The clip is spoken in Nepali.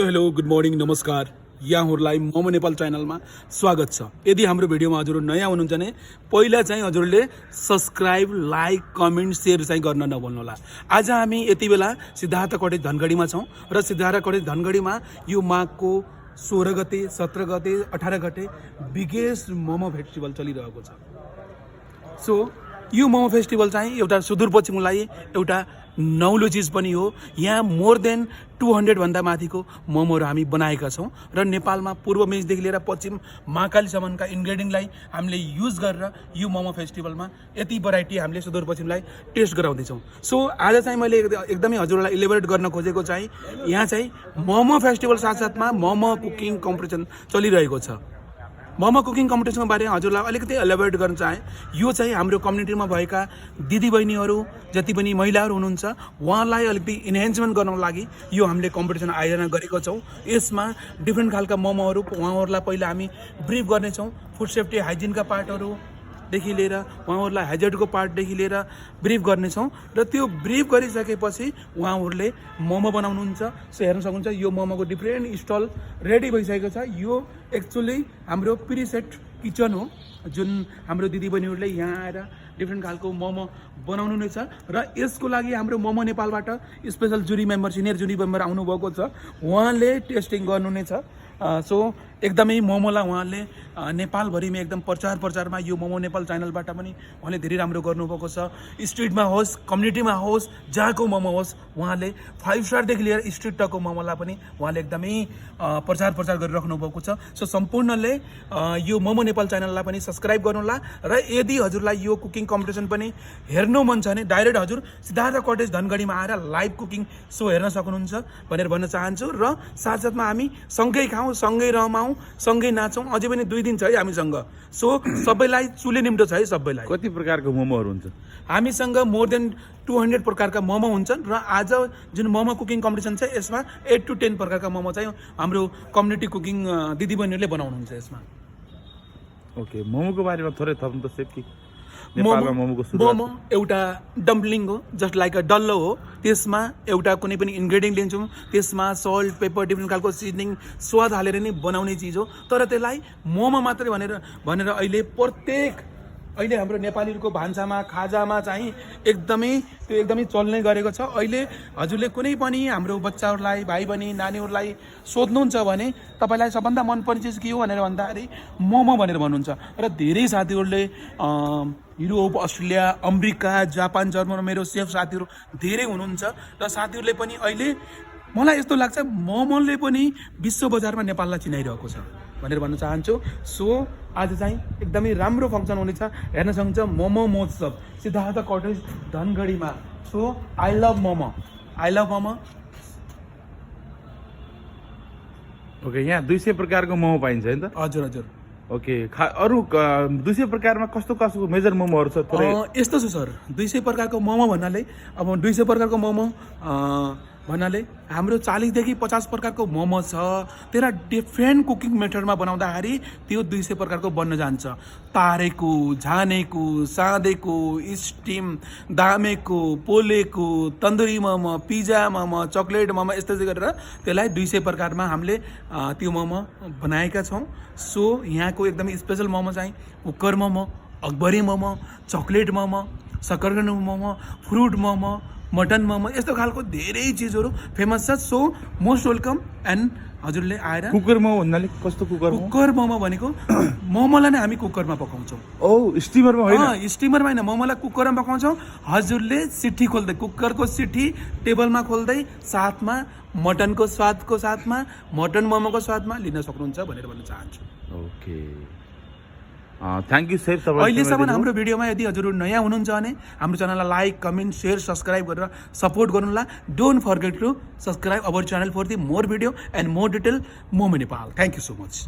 हेलो गुड मर्निङ नमस्कार यहाँहरूलाई मोमो नेपाल च्यानलमा स्वागत छ। यदि हाम्रो भिडियोमा हजुरहरू नयाँ हुनुहुन्छ भने पहिला चाहिँ हजुरले सब्सक्राइब लाइक कमेन्ट सेयर चाहिँ गर्न नभुल्नुहोला। आज हामी यति बेला सिद्धार्थ कटेज धनगढीमा छौँ र सिद्धार्थ कटेज धनगढीमा यो माघको 16 गते 17 गते 18 गते बिगेस्ट मोमो फेस्टिभल चलिरहेको छ। सो यो मोमो फेस्टिभल चाहिँ एउटा सुदूरपश्चिमलाई एउटा नौलो चिज पनि हो। यहाँ मोर देन 200 भन्दा माथिको मोमोहरू हामी बनाएका छौँ र नेपालमा पूर्व मेचदेखि लिएर पश्चिम महाकालीसम्मका इन्ग्रेडियन्टलाई हामीले युज गरेर यो मोमो फेस्टिभलमा यति भेराइटी हामीले सुदूरपश्चिमलाई टेस्ट गराउँदैछौँ। सो आज चाहिँ मैले एकदमै हजुरलाई इलेबोरेट गर्न खोजेको चाहिँ यहाँ चाहिँ मोमो फेस्टिभल साथसाथमा मोमो कुकिङ कम्पिटिसन चलिरहेको छ। मोमो कुकिङ कम्पिटिसनको बारेमा हजुरलाई अलिकति एलाबोरेट गर्न चाहे। यो चाहिँ हाम्रो कम्युनिटीमा भएका दिदीबहिनीहरू जति पनि महिलाहरू हुनुहुन्छ उहाँलाई अलिकति इन्हेन्समेन्ट गर्नको लागि यो हामीले कम्पिटिसन आयोजना गरेको छौँ। यसमा डिफ्रेन्ट खालका मोमोहरू उहाँहरूलाई पहिला हामी ब्रिफ गर्नेछौँ। फुड सेफ्टी हाइजिनका पार्टहरूदेखि लिएर उहाँहरूलाई हेजर्डको पार्टदेखि लिएर ब्रिफ गर्नेछौँ र त्यो ब्रिफ गरिसकेपछि उहाँहरूले मोमो बनाउनुहुन्छ। सो हेर्न सक्नुहुन्छ यो मोमोको डिफ्रेन्ट स्टल रेडी भइसकेको छ। यो एक्चुअली हाम्रो प्रिसेट किचन हो जुन हाम्रो दिदीबहिनीहरूले यहाँ आएर डिफ्रेन्ट खालको मोमो बनाउनु नै छ र यसको लागि हाम्रो मोमो नेपालबाट स्पेसल जुरी मेम्बर सिनियर जुरी मेम्बर आउनुभएको छ। उहाँले टेस्टिङ गर्नु नै छ। सो एकदमै मोमोलाई उहाँले नेपालभरिमा एकदम प्रचारमा यो मोमो नेपाल च्यानलबाट पनि उहाँले धेरै राम्रो गर्नुभएको छ। स्ट्रिटमा होस् कम्युनिटीमा होस् जहाँको मोमो होस् उहाँले 5 स्टारदेखि लिएर स्ट्रिट तकको मोमोलाई पनि उहाँले एकदमै प्रचार गरिराख्नु भएको छ। सो सम्पूर्णले यो मोमो नेपाल च्यानललाई पनि सब्सक्राइब गर्नुहोला र यदि हजुरलाई यो कुकिङ कम्पिटिसन पनि हेर्नु मन छ भने डाइरेक्ट हजुर सिद्धार्थ कटेज धनगढीमा आएर लाइभ कुकिङ सो हेर्न सक्नुहुन्छ भनेर भन्न चाहन्छु। र साथसाथमा हामी सँगै खाउँ सँगै रमाउँ सँगै नाचौँ। अझै पनि 2 दिन छ है हामीसँग। सो सबैलाई चुले निम्तो छ है सबैलाई। कति प्रकारको मोमोहरू हुन्छ हामीसँग मोर देन 200 प्रकारका मोमो हुन्छन् र आज जुन मोमो कुकिङ कम्पिटिसन छ यसमा 8 to 10 प्रकारका मोमो चाहिँ हाम्रो कम्युनिटी कुकिङ दिदीबहिनीहरूले बनाउनुहुन्छ यसमा। ओके, मोमोको बारेमा थोरै थप्नु त सेफ कि नेपालमा मोमोको मोमो एउटा डम्पलिङ हो जस्ट लाइक अ डल्लो हो। त्यसमा एउटा कुनै पनि इन्ग्रेडियन्ट लिन्छौँ, त्यसमा सल्ट पेपर डिफ्रेन्ट खालको सिजनिङ स्वाद हालेर नै बनाउने चिज हो। तर त्यसलाई मोमो मात्रै भनेर अहिले हाम्रो नेपालीहरूको भान्सामा खाजामा चाहिँ एकदमै चल्ने गरेको छ। अहिले हजुरले कुनै पनि हाम्रो बच्चाहरूलाई भाइ बहिनी नानीहरूलाई सोध्नुहुन्छ भने तपाईँलाई सबभन्दा मनपर्ने चिज के हो भनेर भन्दाखेरि मोमो भनेर भन्नुहुन्छ। र धेरै साथीहरूले Europe Australia America Japan German मेरो सेफ साथीहरू धेरै हुनुहुन्छ र साथीहरूले पनि अहिले मलाई यस्तो लाग्छ मोमोले पनि विश्व बजारमा नेपाललाई चिनाइरहेको छ भनेर भन्न चाहन्छु। सो आज चाहिँ एकदमै राम्रो फङ्सन हुनेछ। हेर्न सक्नुहुन्छ मोमो महोत्सव सिद्धार्थ कटेज धनगढीमा। So I love momo. Okay, यहाँ 200 प्रकारको मोमो पाइन्छ है त? हजुर। ओके, अरू 200 प्रकारमा कस्तो मेजर मोमोहरू छ? यस्तो छ सर, 200 प्रकारको मोमो भन्नाले अब 200 प्रकारको मोमो भन्नाले हाम्रो 40 देखि 50 प्रकारको मोमो छ। त्यसलाई डिफ्रेन्ट कुकिङ मेथडमा बनाउँदाखेरि त्यो 200 प्रकारको बन्न जान्छ। तारेको, झानेको, साँधेको, स्टिम, दामेको, पोलेको, तन्दुरी मोमो, पिज्जा मोमो, चकलेट मोमो यस्तै गरेर त्यसलाई 200 प्रकारमा हामीले त्यो मोमो बनाएका छौँ। सो यहाँको एकदमै स्पेसल मोमो चाहिँ कुकर मोमो, अकबरी मोमो, चकलेट मोमो, सकरकन्द मोमो, फ्रुट मोमो, मटन मोमो यस्तो खालको धेरै चिजहरू फेमस छ। सो मोस्ट वेलकम एन्ड हजुरले आएर। कुकर मोमो भन्नाले कस्तो कुकर मोमो भनेको मोमोलाई नै हामी कुकरमा पकाउँछौँ। ओ, स्टिमरमा होइन? स्टिमरमा होइन, मोमोलाई कुकरमा पकाउँछौँ। हजुरले सिट्ठी खोल्दै कुकरको सिट्ठी टेबलमा खोल्दै साथमा मटनको स्वादको साथमा मटन मोमोको स्वादमा लिन सक्नुहुन्छ भनेर भन्न चाहन्छु। Okay, thank you safe. अहिलेसम्म हाम्रो भिडियोमा यदि हजुरहरू नयाँ हुनुहुन्छ भने हाम्रो च्यानललाई लाइक कमेन्ट सेयर सब्सक्राइब गरेर सपोर्ट गर्नुहोला। Don't forget to subscribe our channel for the more video and more detail Momo Nepal. Thank you so much.